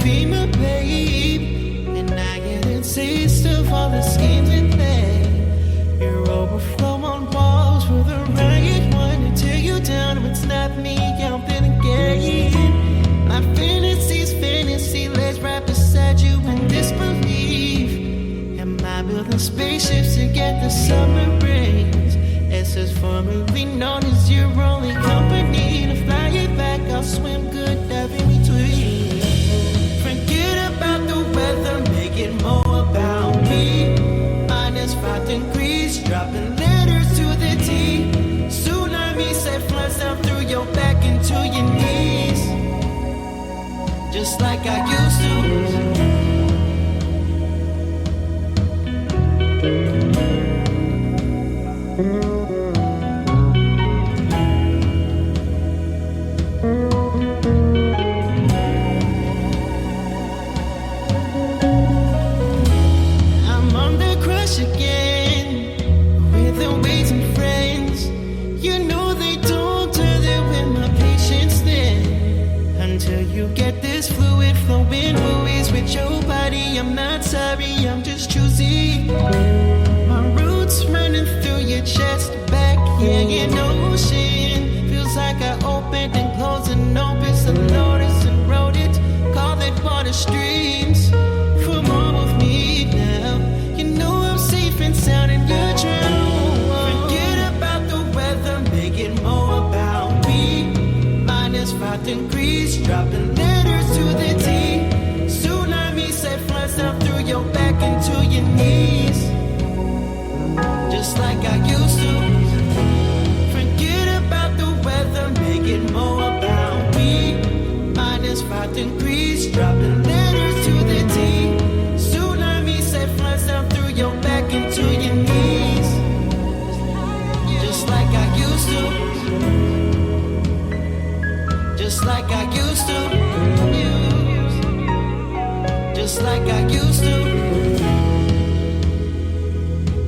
be my babe. And I get a taste of all the schemes in play. You're overflow on walls for the right one to tear you down. If it's not me, I'm feeling gay. My fantasy, legs right beside you in disbelief. Am I building spaceships to get the summer rains? S is formerly known as your only company. To fly it back, I'll swim good, dive in between. Forget about the weather, make it more about me. -5 degrees, dropping letters to the T. Tsunami set floods down through your back into your knees. Just like I used to. I'm on the crush again with the ways and friends. You know they don't turn there with my patience then. Until you get this fluid flowing always with your body. I'm not sorry, I'm just choosy. My roots running through your chest, back here in ocean. Feels like I opened and closed and opened some notice and wrote it. Call it water streams. For more of me now. You know I'm safe and sound in your drown. Forget about the weather, make it more about me. -5 degrees, dropping letters to the T. Tsunami set floods down through your back into your knees. Just like I used to. Forget about the weather, make it more about me. -5 degrees, dropping letters to the T. Tsunami set floods down through your back into your knees. Just like I used to. Just like I used to. Just like I used to.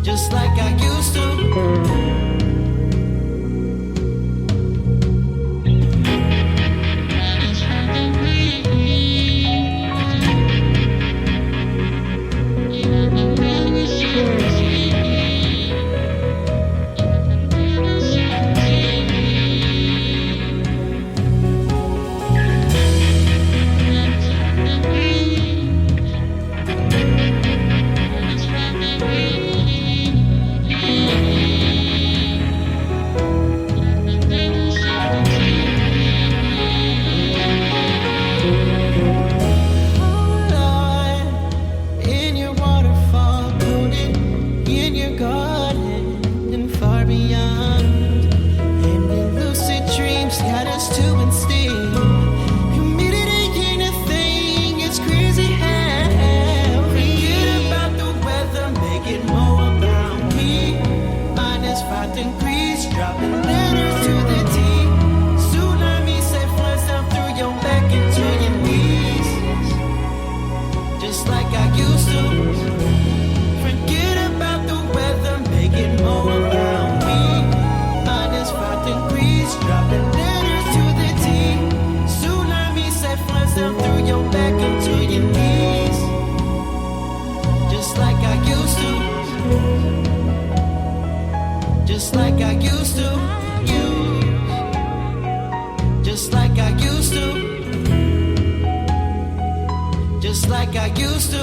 Just like I used to. Just like I used to. Just like I used to. Just like I used to.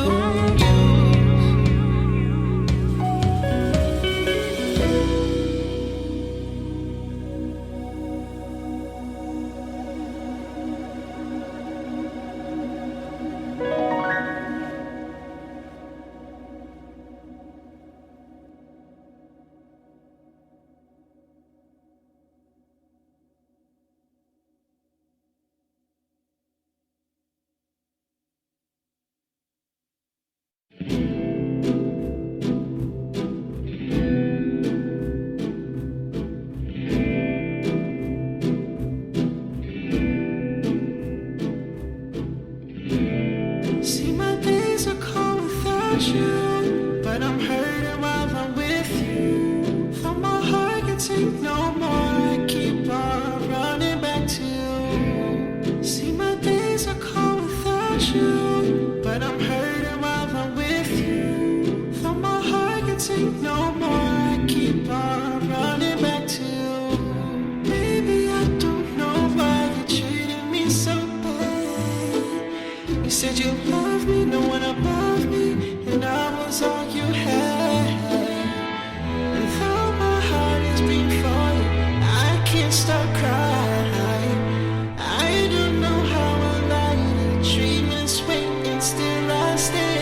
You, but I'm hurting while I'm with you. Though my heart can take no more, I keep on running back to you. See, my days are cold without you. but I'm hurting while I'm with you. Though my heart can take no more, I keep on running back to you. Baby, I don't know why you're treating me so bad. You said you love me, no one above me, and I was all you had. And though my heart is beating for you, I can't stop crying. I don't know how I lie to treat me this way, and still I stay.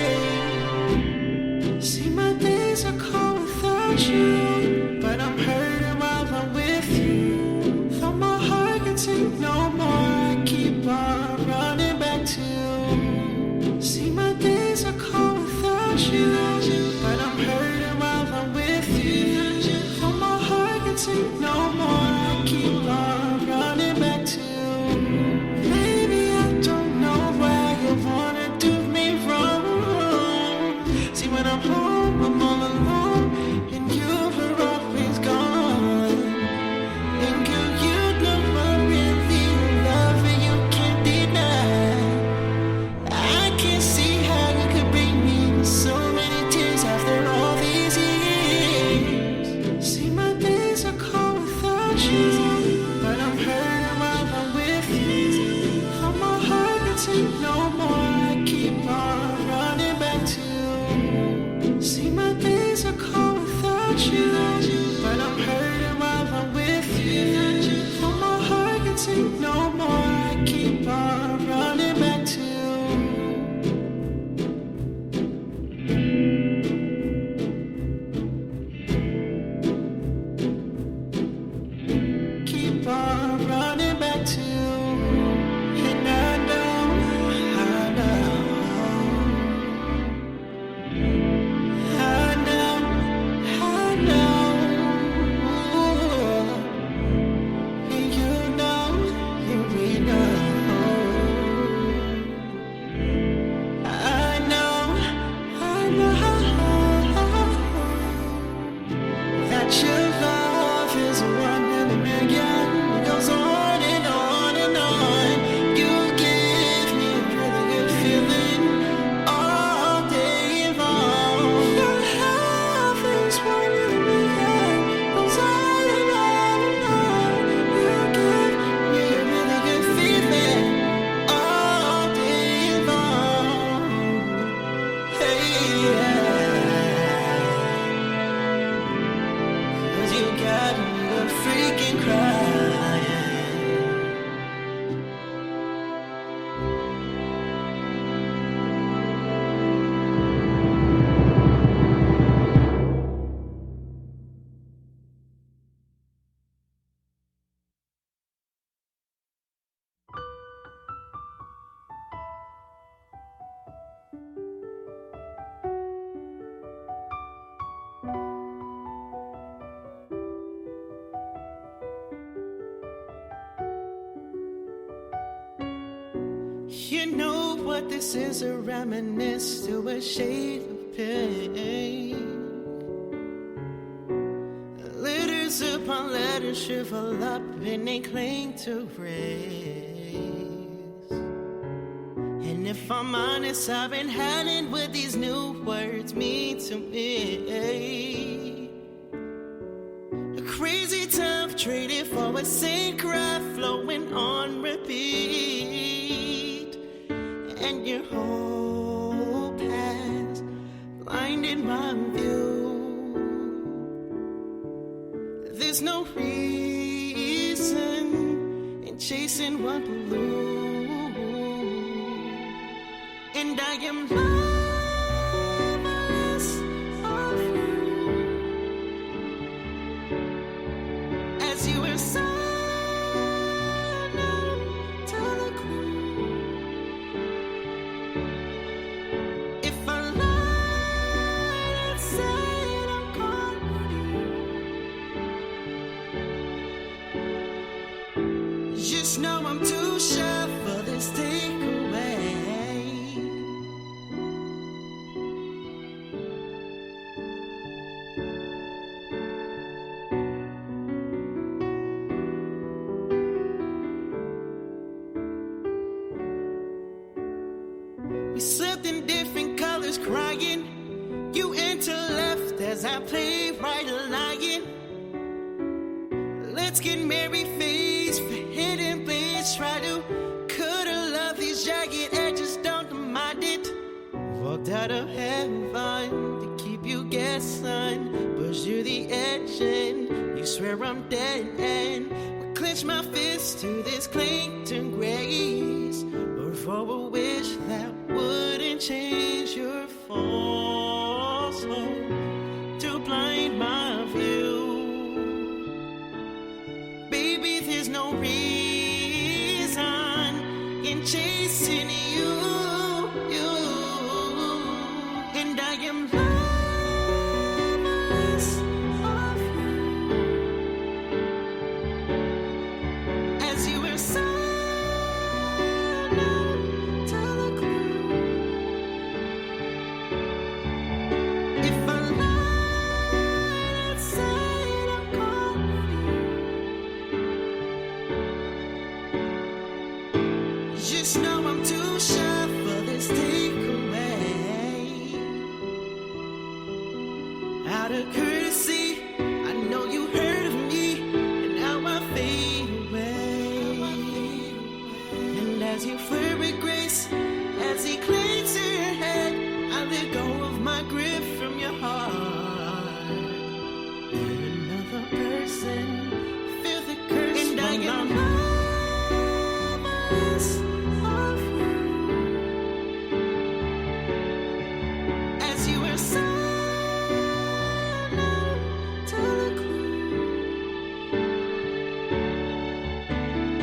See, my days are cold without you, but I'm hurting while I'm with you. Though my heart can take no more, I keep on running back to you. See, my days are cold without you, but I'm hurting while I'm with you. Though my heart can take no more, I keep on running back to you. Maybe I don't know why you wanna do me wrong. See, when I'm home, I'm all alone, and you were always gone. And girl, you know I really love you, you can't deny. I can't see how you could bring me so many tears after all these years. See, my days are cold without you, but I'm hurting while I'm with you. Though my heart can take no more, I keep on running back to you. See, my days are cold without you, but I'm hurting while I'm with you. Though my heart can take no more, I keep on running back to you. Keep on running back to you. And I know, I know, I know, I know. And you know, and we know. I know, I know that your love is one in a million. It goes on and on and on. You give me a really good feeling all day long. Your love is one in a million. Goes on and on and on. You give me a really good feeling all day long. Hey, yeah. 'Cause you got me a freaking crying. You know what this is, a reminisce to a shade of pink. Letters upon letters shrivel up and they cling to grace. And if I'm honest, I've been hiding what these new words mean to me. A crazy time traded for a same cry flowing on repeat. And your whole past blinded my view. There's no reason in chasing one balloon. And I am loveless of you. As you were silent to the gloom. If I lied and said I'm confused, just know I'm too shy for this takeaway. We slept in was crying. You enter left as I play right lying. Let's get married, face for hidden blades. Try to cut a love, these jagged edges, don't mind it. Walked out of heaven to keep you guessing. Push you the edge and you swear I'm dead. And will clench my fist to this Clayton grace. Or for a wish that wouldn't change your false hope to blind my view. Baby, there's no reason in chasing you, and I am loveless of you. As you were silent till the clue. If I lied and said I'm confused, just know I'm too shy for this takeaway. Out of courtesy, I know you heard of me, and now I fade away. And as you flirt with grace, as he clings to your head, I let go of my grip from your heart. And another person feel the curse, and I am loveless of you. As you were silent till the clue.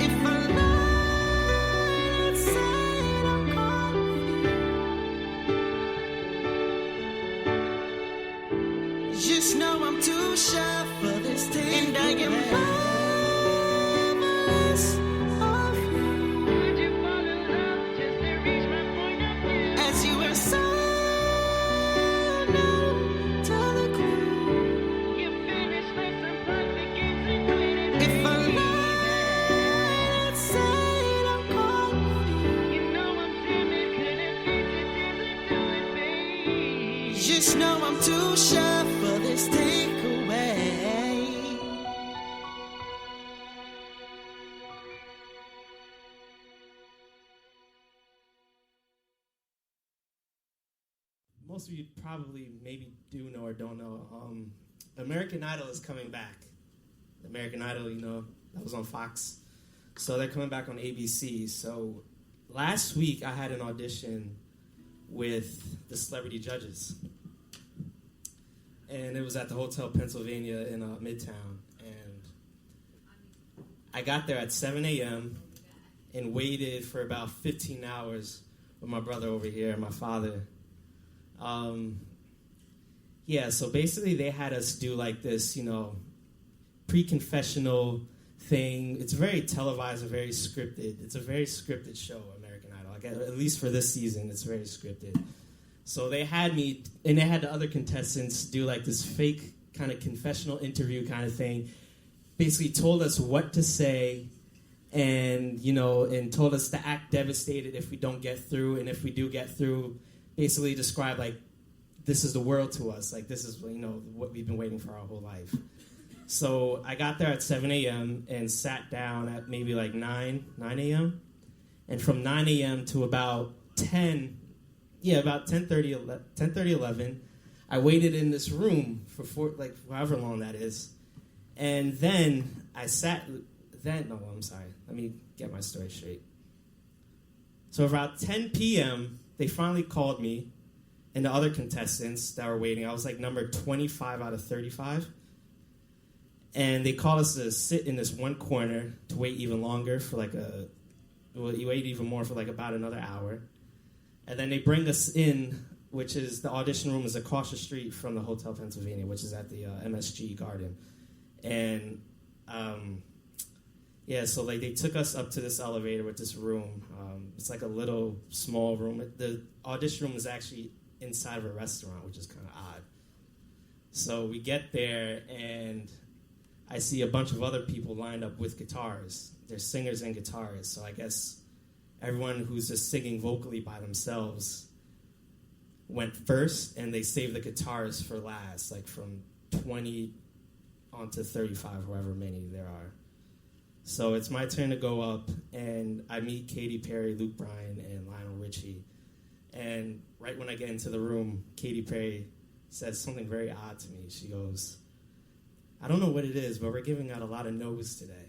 If I lied and said I'm confused, just know I'm too shy for this day, and I am loveless of you. Would you fall in love just to reach my point of view? As you were silent till the clue. You finished with some perfect games and quitted. If I lied and said I'm confused, you know I'm timid, couldn't face the tears and do it, babe. Just know I'm too shy for this takeaway. Most of you probably maybe do know or don't know. American Idol is coming back. American Idol, you know, that was on Fox. So they're coming back on ABC. So last week I had an audition with the celebrity judges. And it was at the Hotel Pennsylvania in Midtown. And I got there at 7 a.m. and waited for about 15 hours with my brother over here and my father. So basically they had us do like this, you know, pre-confessional thing. It's very televised and very scripted. It's a very scripted show, American Idol. Like, at least for this season, it's very scripted. So they had me, and they had the other contestants do like this fake kind of confessional interview kind of thing. Basically told us what to say, and, you know, and told us to act devastated if we don't get through, and if we do get through, basically describe like, this is the world to us. Like, this is, you know, what we've been waiting for our whole life. So I got there at 7 a.m. and sat down at maybe like 9 a.m. And from 9 a.m. to about 10:30, 11, I waited in this room for however long that is. And then let me get my story straight. So about 10 p.m., they finally called me and the other contestants that were waiting. I was like number 25 out of 35. And they called us to sit in this one corner to wait even longer for you wait even more for like about another hour. And then they bring us in, which is, the audition room is across the street from the Hotel Pennsylvania, which is at the MSG Garden. And so like they took us up to this elevator with this room. It's like a little small room. The audition room is actually inside of a restaurant, which is kind of odd. So we get there, and I see a bunch of other people lined up with guitars. They're singers and guitarists. So I guess everyone who's just singing vocally by themselves went first, and they saved the guitars for last, like from 20 on to 35, however many there are. So it's my turn to go up, and I meet Katy Perry, Luke Bryan, and Lionel Richie. And right when I get into the room, Katy Perry says something very odd to me. She goes, "I don't know what it is, but we're giving out a lot of no's today,"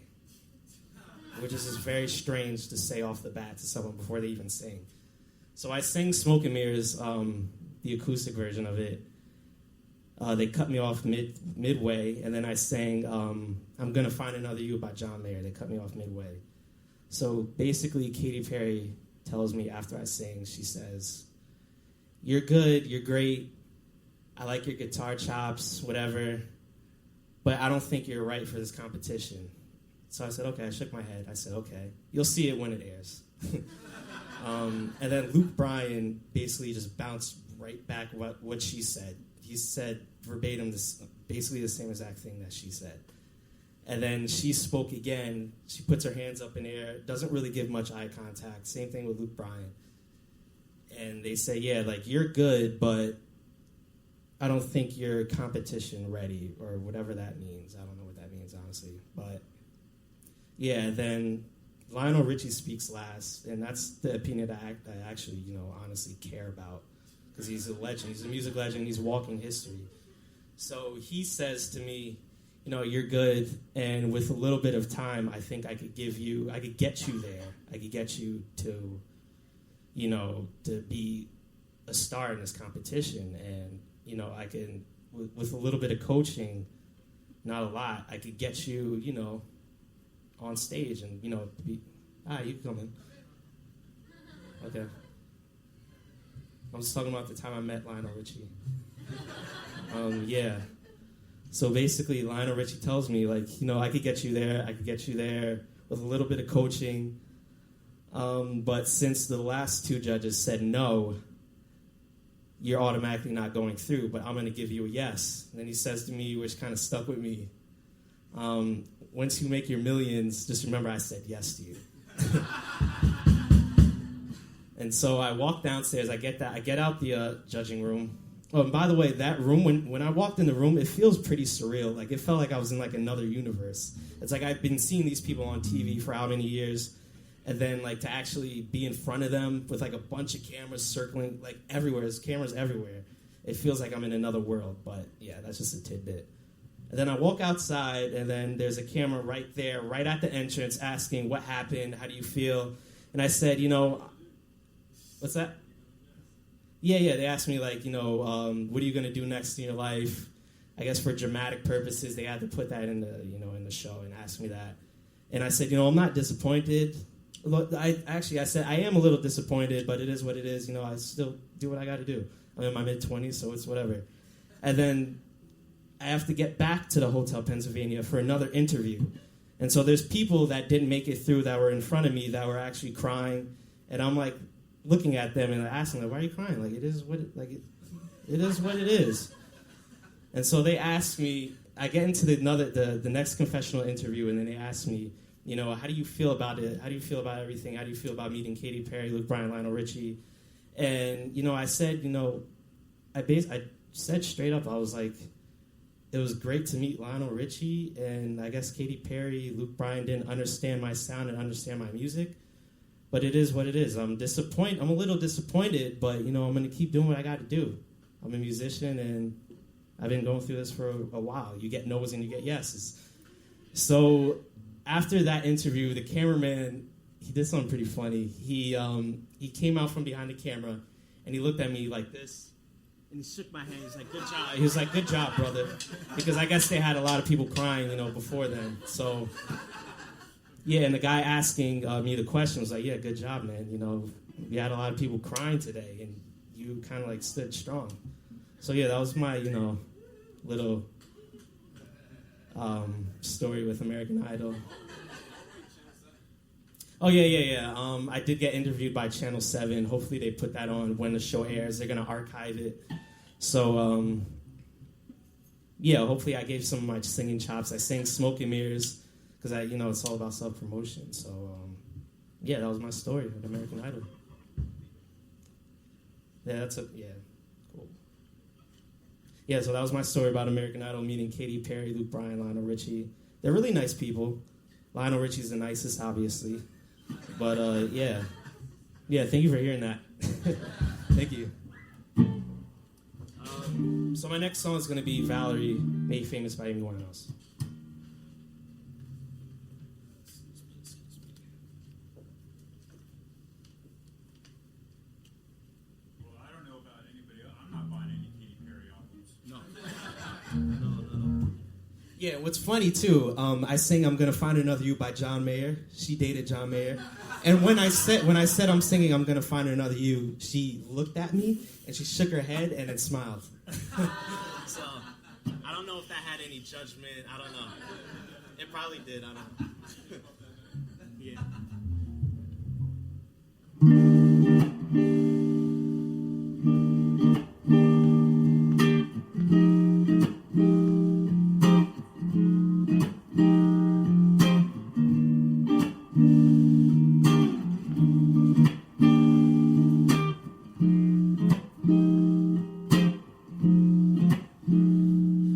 which is just very strange to say off the bat to someone before they even sing. So I sang Smoke and Mirrors, the acoustic version of it. They cut me off midway, and then I sang I'm Gonna Find Another You by John Mayer. They cut me off midway. So basically, Katy Perry tells me after I sing, she says, "You're good, you're great, I like your guitar chops, whatever, but I don't think you're right for this competition." So I said, okay, I shook my head. I said, okay, you'll see it when it airs. And then Luke Bryan basically just bounced right back what she said. He said verbatim basically the same exact thing that she said. And then she spoke again. She puts her hands up in the air, doesn't really give much eye contact. Same thing with Luke Bryan. And they say, yeah, like, you're good, but I don't think you're competition ready, or whatever that means. I don't know what that means, honestly. But, yeah, then Lionel Richie speaks last, and that's the opinion that I actually, honestly care about, because he's a legend. He's a music legend. He's walking history. So he says to me, you're good, and with a little bit of time, I think I could get you there. I could get you to, to be a star in this competition. And, I can, with a little bit of coaching, not a lot, I could get you, on stage and, you can come in. Okay. I was talking about the time I met Lionel Richie. Yeah. So basically, Lionel Richie tells me, like, I could get you there. I could get you there with a little bit of coaching. But since the last two judges said no, you're automatically not going through, but I'm going to give you a yes. And then he says to me, which kind of stuck with me, once you make your millions, just remember I said yes to you. And so I walk downstairs. I get out the judging room. Oh, and by the way, that room, when I walked in the room, it feels pretty surreal. Like, it felt like I was in, like, another universe. It's like I've been seeing these people on TV for how many years, and then, like, to actually be in front of them with, like, a bunch of cameras circling, like, everywhere. There's cameras everywhere. It feels like I'm in another world, but, yeah, that's just a tidbit. And then I walk outside, and then there's a camera right there, right at the entrance, asking, what happened? How do you feel? And I said, what's that? Yeah, they asked me, like, what are you going to do next in your life? I guess for dramatic purposes, they had to put that in the show and ask me that. And I said, I'm not disappointed. I said, I am a little disappointed, but it is what it is. I still do what I got to do. I'm in my mid-20s, so it's whatever. And then I have to get back to the Hotel Pennsylvania for another interview. And so there's people that didn't make it through that were in front of me that were actually crying. And I'm, like, looking at them and asking them, why are you crying? Like, it is what it is what it is. And so they asked me, I get into the next confessional interview, and then they asked me, how do you feel about it? How do you feel about everything? How do you feel about meeting Katy Perry, Luke Bryan, Lionel Richie? And, I said, I said straight up, I was like, it was great to meet Lionel Richie, and I guess Katy Perry, Luke Bryan didn't understand my sound and understand my music. But it is what it is. I'm a little disappointed, but, I'm going to keep doing what I got to do. I'm a musician, and I've been going through this for a while. You get no's and you get yeses. So after that interview, the cameraman, he did something pretty funny. He came out from behind the camera, and he looked at me like this, and he shook my hand. He's like, good job. He was like, good job, brother. Because I guess they had a lot of people crying, before then. So... yeah, and the guy asking me the question was like, yeah, good job, man. We had a lot of people crying today, and you kind of, like, stood strong. So, yeah, that was my, little story with American Idol. Oh, yeah. I did get interviewed by Channel 7. Hopefully they put that on when the show airs. They're going to archive it. So, yeah, hopefully I gave some of my singing chops. I sang Smoke and Mirrors. Because, it's all about self-promotion. So, yeah, that was my story with American Idol. Yeah, Cool. Yeah, so that was my story about American Idol, meeting Katy Perry, Luke Bryan, Lionel Richie. They're really nice people. Lionel Richie's the nicest, obviously. But, yeah. Yeah, thank you for hearing that. Thank you. So my next song is going to be Valerie, made famous by Amy Winehouse. Well, I don't know about anybody else. I'm not buying any Katy Perry albums. No. Yeah, what's funny, too, I sing I'm Gonna Find Another You by John Mayer. She dated John Mayer. And when I said I'm singing I'm Gonna Find Another You, she looked at me, and she shook her head and then smiled. So, I don't know if that had any judgment. I don't know. It probably did. I don't know. Yeah.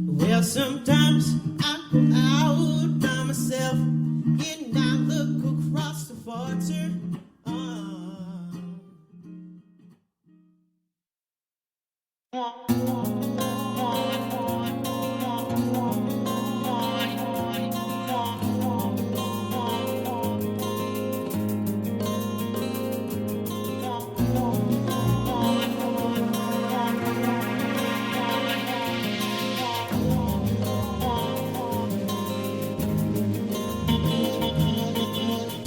Well, sometimes I go out by myself and I look across the water.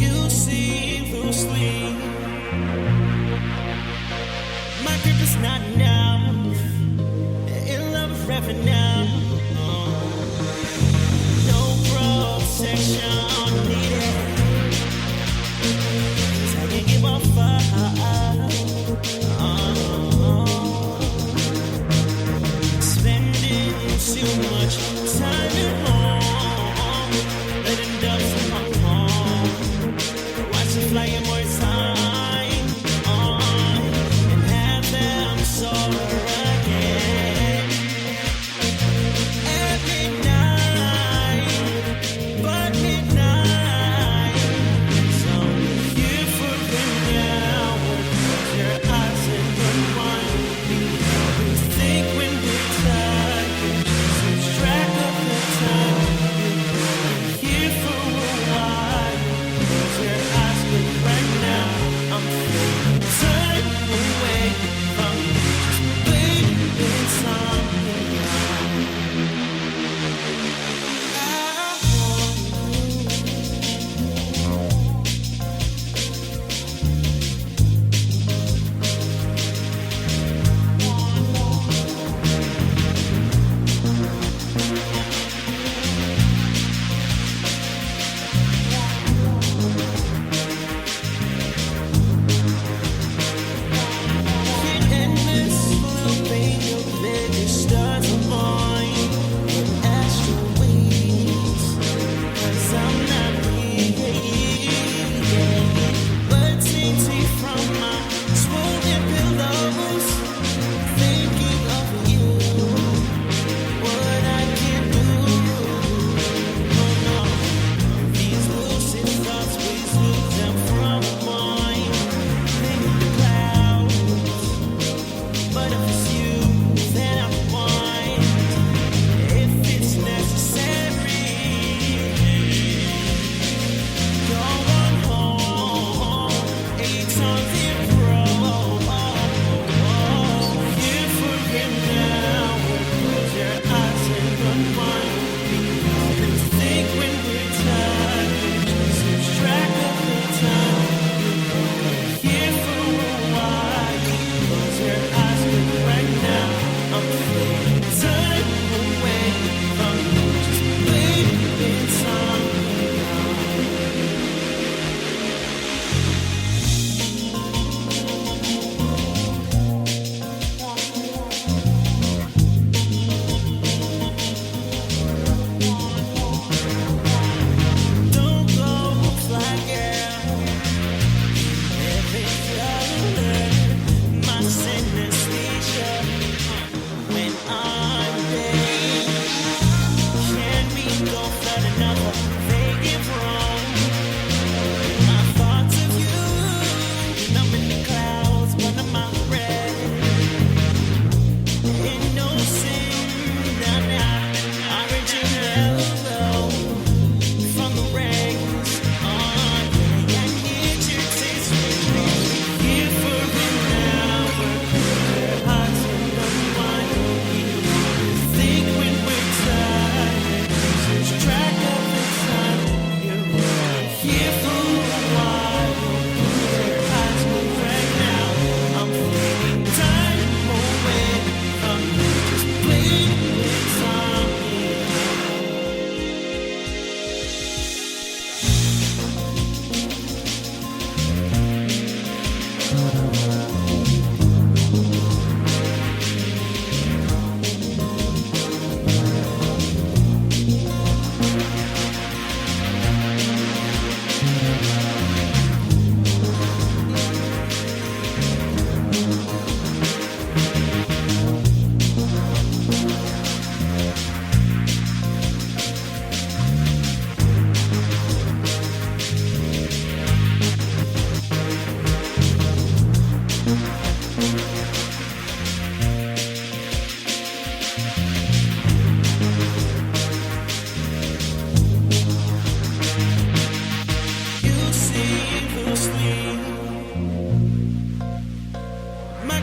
You see loosely, my grip is not enough. In love forever now. No protection needed. 'Cause I can't give off spending too much time at home, letting doves come home, watching flying more time and have them soar again at midnight, but midnight. So you put them down, close your eyes and unwind. You think when we're tired, lose track of the time. Here for a while, close your eyes, but right now I'm feeling time away from just waiting something out. Endless looping of million stars of mine and asteroids. 'Cause I'm not reading, but tainted from my swollen pillows, thinking of you, what I can do. Oh no, these lucid thoughts, please lose them from mine. Think the clouds. But if it's you, then I'm fine. If it's necessary, go on home. 8 times in a row. You forget now. Close your eyes and unwind. You think when we're tired, just lose track of the time. Here for a while. Close your eyes, but right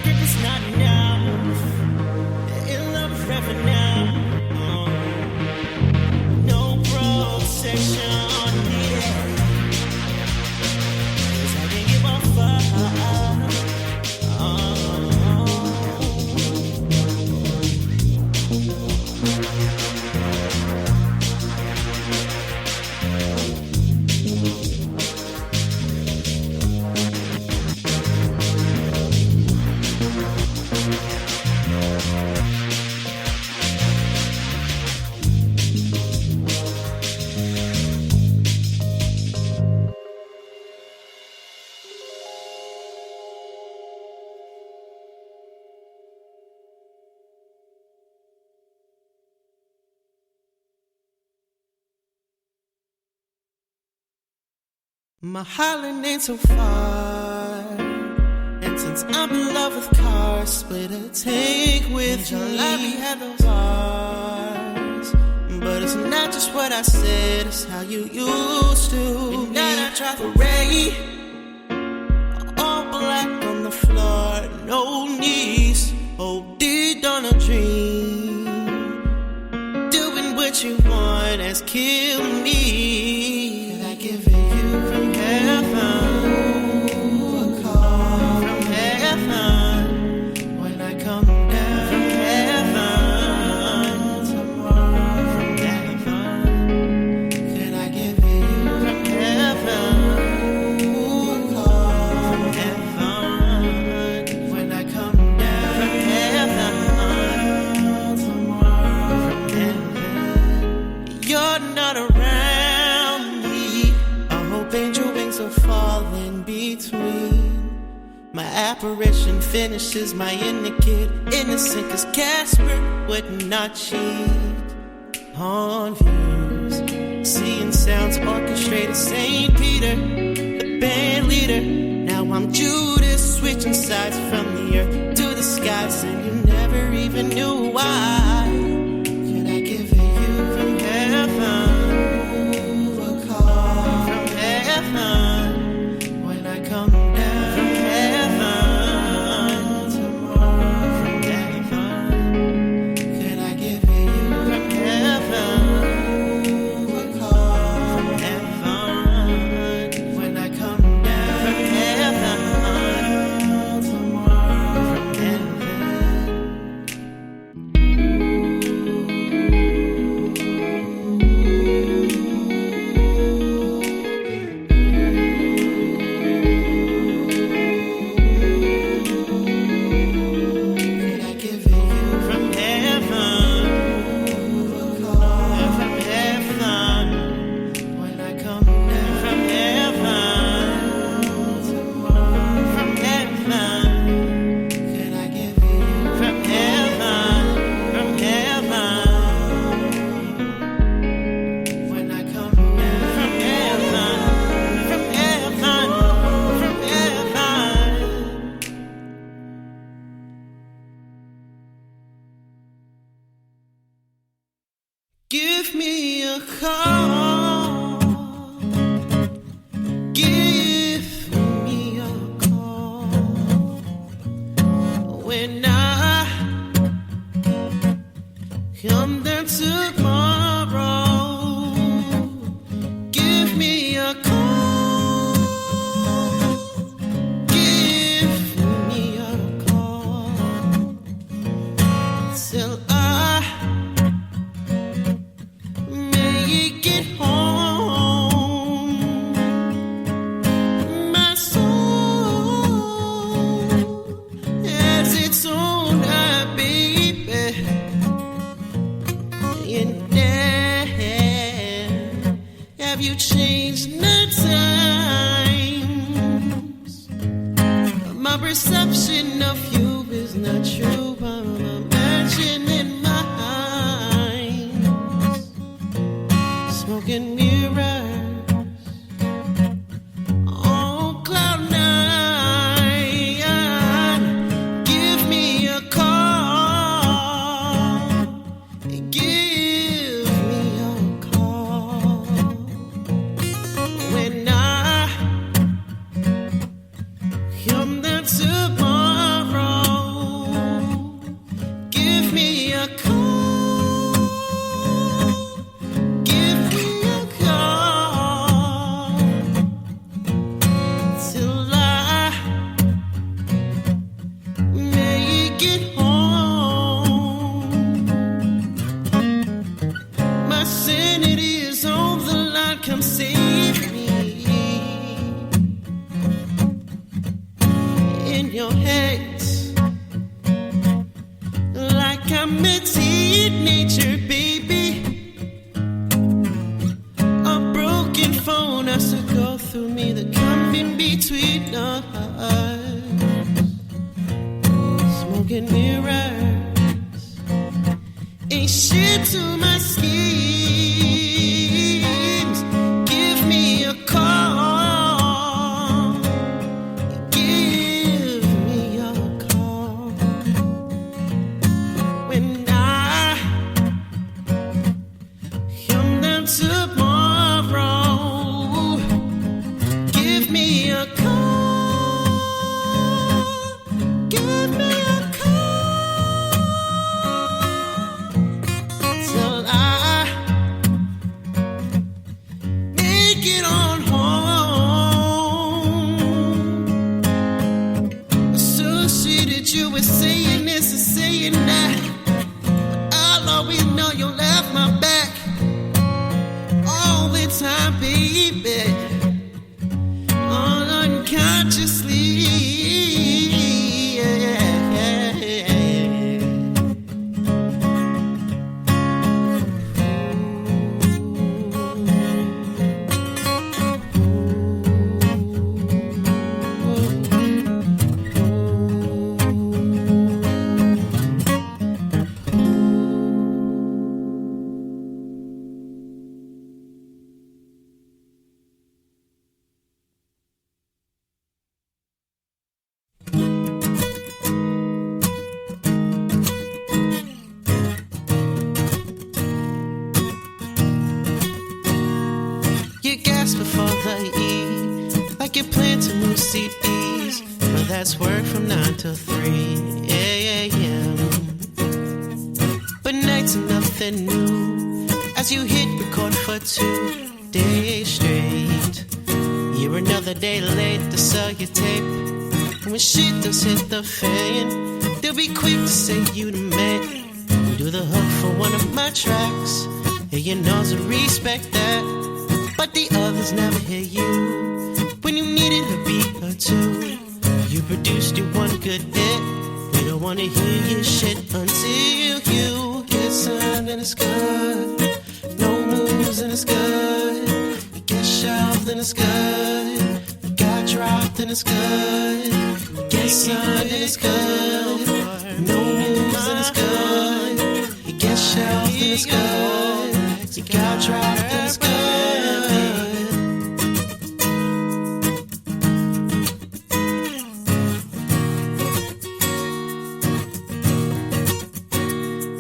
record is not enough. In love forever now. No protection needed. 'Cause I can't give a fuck. My Highland ain't so far, and since I'm in love with cars, split a tank with you. We had those bars, but it's not just what I said, it's how you used to. And then I drive a Ray, all black on the floor, no knees, OD'd on a dream. Doing what you want has killed me. Can I give it you from heaven? A call from heaven. When I come down from heaven, tomorrow from heaven. Can I give it you from heaven? A call from heaven. When I come down from heaven, tomorrow from heaven. You're not around me. I hope angel wings will fall in between. My apparition finishes my inner kid. Innocent cause Casper would not cheat on views. Seeing sounds orchestrated, St. Peter, the band leader. Now I'm Judas, switching sides from the earth to the skies, and you never even knew why. Can I give it you from heaven? A call from heaven. When I come down from heaven, tomorrow from heaven. Can I give it you from heaven? A call from heaven. When I come down from heaven, tomorrow from heaven. Can I give it you from heaven? A call from heaven. When I come down from heaven, tomorrow from heaven. Can I give it you from heaven? From heaven. When I come down from heaven, from heaven, from heaven. Give me a call. Give me a call. When I come down tomorrow, give me a call. Give me a call. Till I make it home. My soul has its own baby. And then, have you changed the times? My perception of you is not true. I'm imagining mine. Smoking mirrors on cloud nine. Give me a call. Give me a call. When I come down tomorrow, sweet nature, baby. A broken phone has to go through me to come in between us. Smoking mirrors ain't shit to my schemes. Give me a call. Give me a call when I come down tomorrow. Give me a call. Give me a call till I make it on home. Associated you with saying this and saying that. I'll always know you'll have my back all the time, baby. All unconsciously. Yeah. You gasp before the E, like you plan to move CDs. But that's work from 9 to 3 a.m. But nights are nothing new, as you hit record for 2 days straight. You're another day late to sell your tape. And when shit does hit the fan, they'll be quick to say you the man. You do the hook for one of my tracks, and you know to respect that. But the others never hear you when you needed a beat or two. You produced your one good hit. They don't wanna hear your shit until you get signed and it's good. No moves and it's good. You get shelved and it's good. You got dropped and it's good. Get signed and it's good. No moves and it's good. You get shelved and it's good. You got dropped and it's good.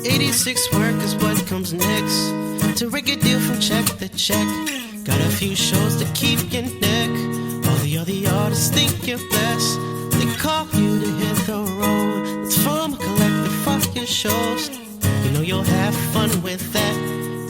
86 work is what comes next. To rig a deal from check to check. Got a few shows to keep your neck. All the other artists think you're blessed. They call you to hit the road. Let's form a collective, fuck your shows. You know you'll have fun with that.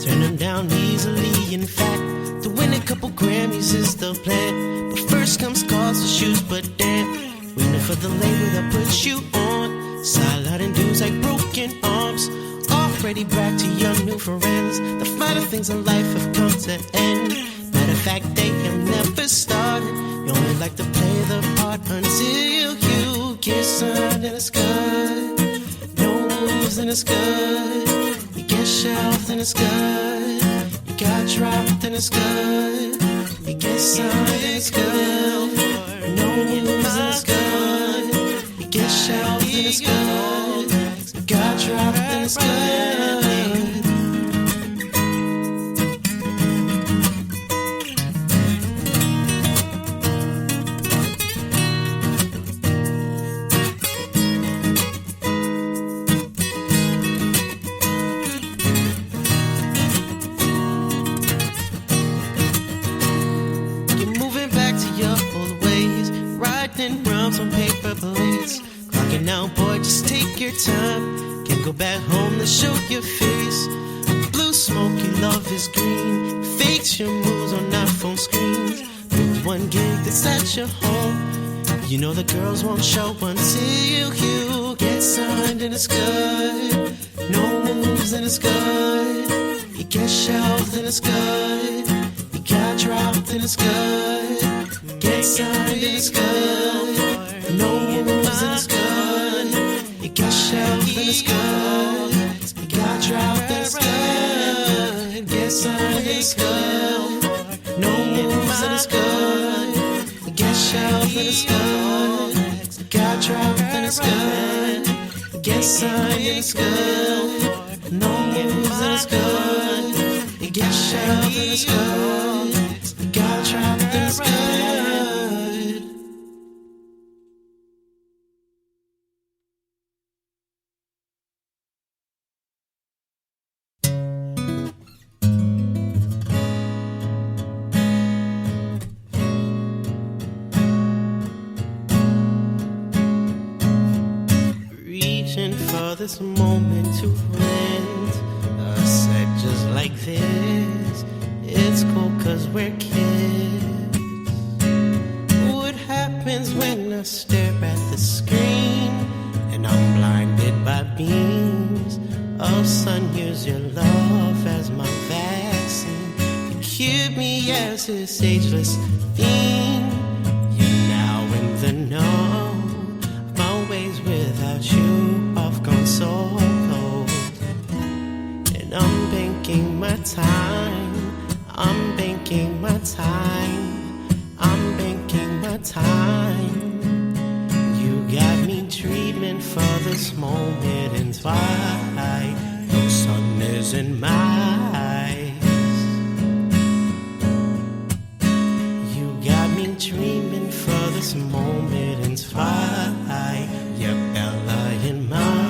Turn them down easily, in fact. To win a couple Grammys is the plan. But first comes calls to shoes, but damn, waiting for the label that puts you on. Silent and dudes like broken arms. Already brag to your new friends. The finer things in life have come to end. Matter of fact, they have never started. You only like to play the part until you get signed and it's good. No moves and it's good. You get shelved and it's good. You got dropped and it's good. You get signed and it's good. No moves and it's good. You get shelved and it's good. You got dropped and it's good. On paper plates, clocking out, boy, just take your time. Can't go back home to show your face. Blue smoky love is green. Fakes your moves on iPhone screens. With one gig that's at your home. You know the girls won't show until you get signed and it's good. No moves and it's good. You get shelved and it's good. You got dropped and it's good. Get signed and it's good. No moves and it's good. You get shelved and it's good. You got dropped, that's good. Guess it's good. No moves, and it's good. Get shelved, and it's good. Got dropped, and it's good. Guess it's good. No moves, and it's good. Get shelved, and it's good. Got dropped, and it's good. For this moment to end a set just like this. It's cool cause we're kids. What happens when I stare at the screen and I'm blinded by beams of sun? Use your love as my vaccine. You cure me as this ageless theme. You're now in the know. My ways without you gone so cold, and I'm banking my time. I'm banking my time. I'm banking my time. You got me dreaming for this moment in twilight. No sun is in my eyes. You got me dreaming for this moment in twilight. You're Bella in my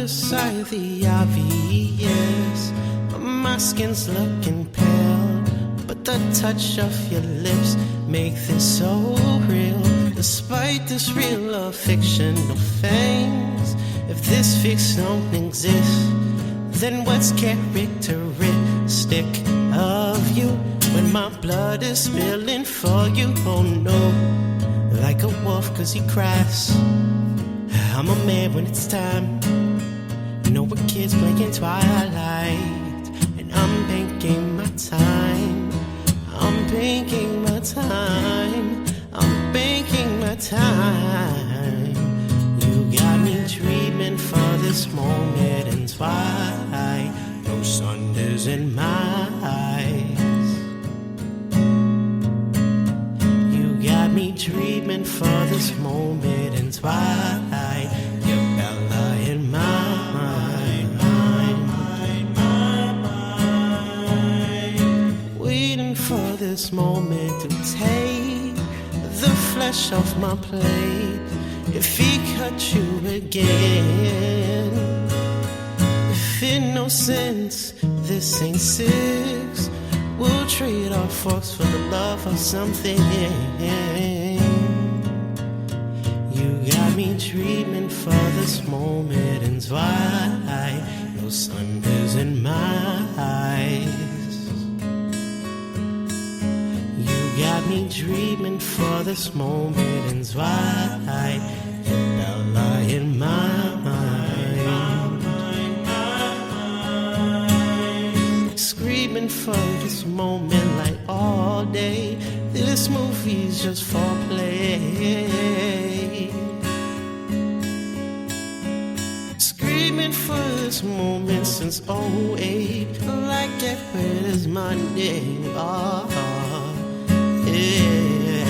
aside the obvious. My skin's looking pale, but the touch of your lips make this so real. Despite this real or fictional things, if this fix don't exist, then what's characteristic of you? When my blood is spilling for you, oh no. Like a wolf cause he cries, I'm a man when it's time. You know we're kids playing twilight, and I'm banking my time. I'm banking my time. I'm banking my time. You got me dreaming for this moment in twilight. No sun is in my eyes. You got me dreaming for this moment in twilight. You're Bella in my for this moment to take the flesh off my plate. If he cut you again, if it no sense, this ain't six. We'll trade our forks for the love of something. You got me dreaming for this moment in twilight. No sun is in my eyes. Got me dreaming for this moment in twilight. And Bella in my mind. Screaming for this moment like all day. This movie's just for play. Screaming for this moment since 08. Like get rid is Monday. Oh. Yeah.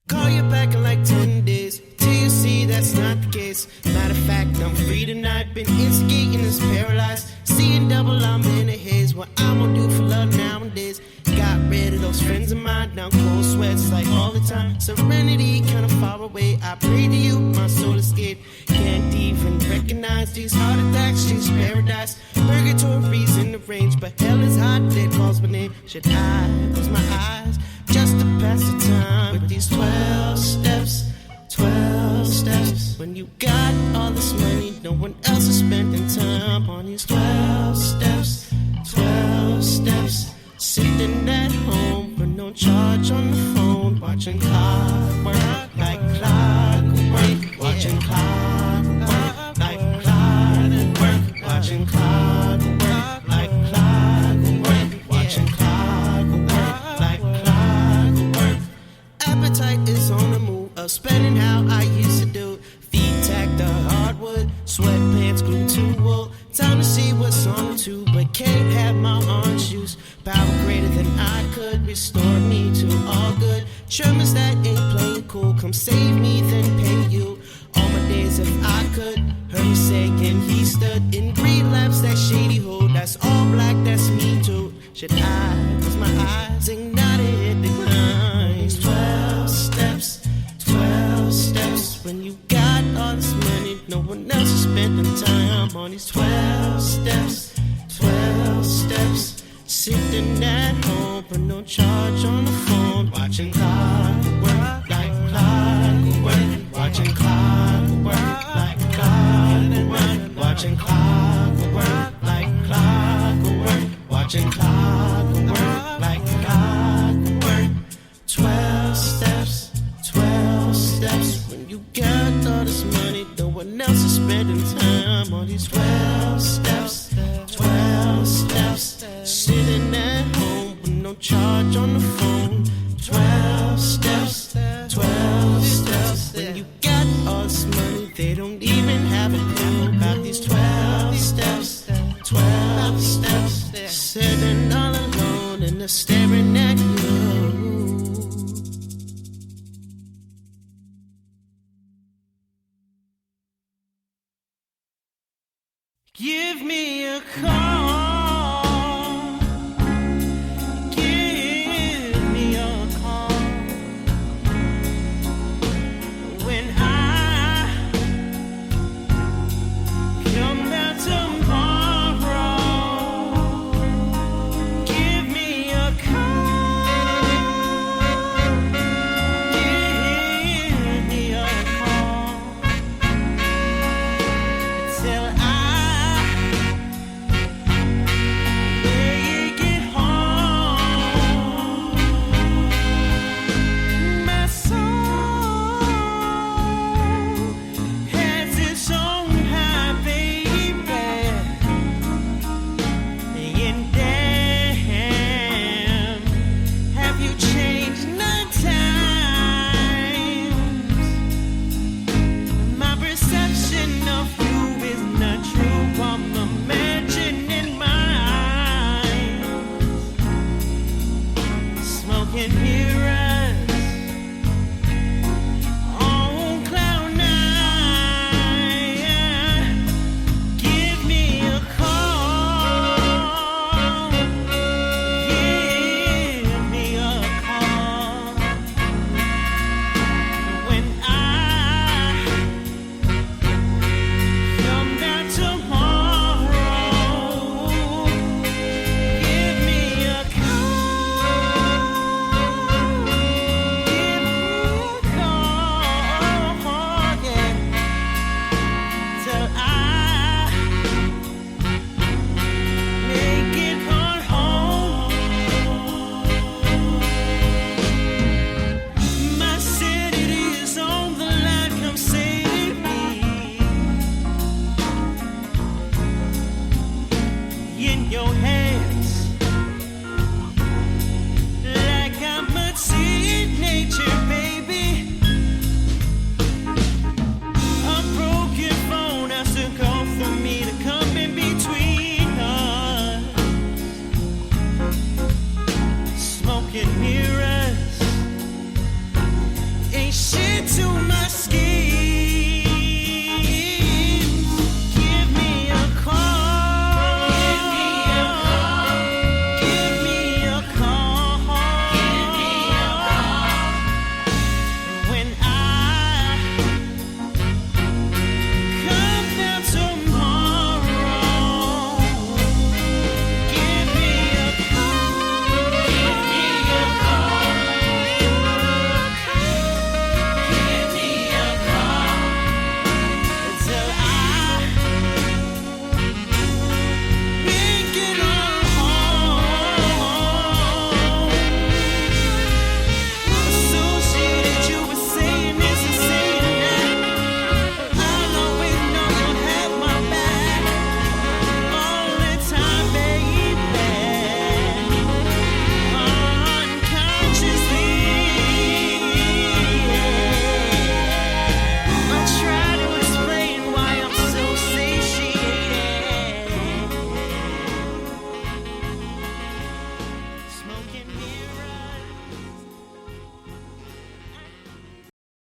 Call you back in like 10 days till you see that's not the case. Matter of fact, I'm free tonight. Been instigating this paralyzed. Seeing double, I'm in a haze. What I'm gonna do for love nowadays. Got rid of those friends of mine. Now cold sweats like all the time. Serenity kinda far away. I pray to you, my soul escape. Can't even recognize these heart attacks. She's paradise. Purgatory's in the range, but hell is hot. It calls my name. Should I close my eyes just to pass the time with these 12 steps? 12 steps. When you got all this money, no one else is spending time on these 12 steps. 12 steps. Sitting at home with no charge on the phone, watching clockwork like clockwork, watching clockwork like clockwork, watching clockwork like clockwork, watching clockwork like clockwork. Appetite is on the move, of spending how I used to do. Feet tacked to hardwood, sweatpants glued to wool. Time to see what's on the tube, but can't have my orange shoes. Power greater than I could, restore me to all good. Tremors that ain't playing cool, come save me, then pay you. All my days if I could, heard me say again, he stood in green lamps, that shady hood. That's all black, that's me too. Should I close my eyes, ignite it, hit the lines? 12 steps, 12 steps. When you got all this money, no one else is spending time on these 12 steps, 12 steps. Sitting at home with no charge on the phone, watching clockwork like clockwork, watching clockwork like clockwork, watching clockwork like clockwork, watching clockwork like clockwork. 12 steps, 12 steps. When you got all this money, no one else is spending time on these 12 steps, 12 steps. Sitting at home with no charge on the phone. 12 steps, 12 steps. When you got all this money, they don't even have a clue about these 12 steps, 12 steps. Sitting all alone and they're staring at you. Give me a call.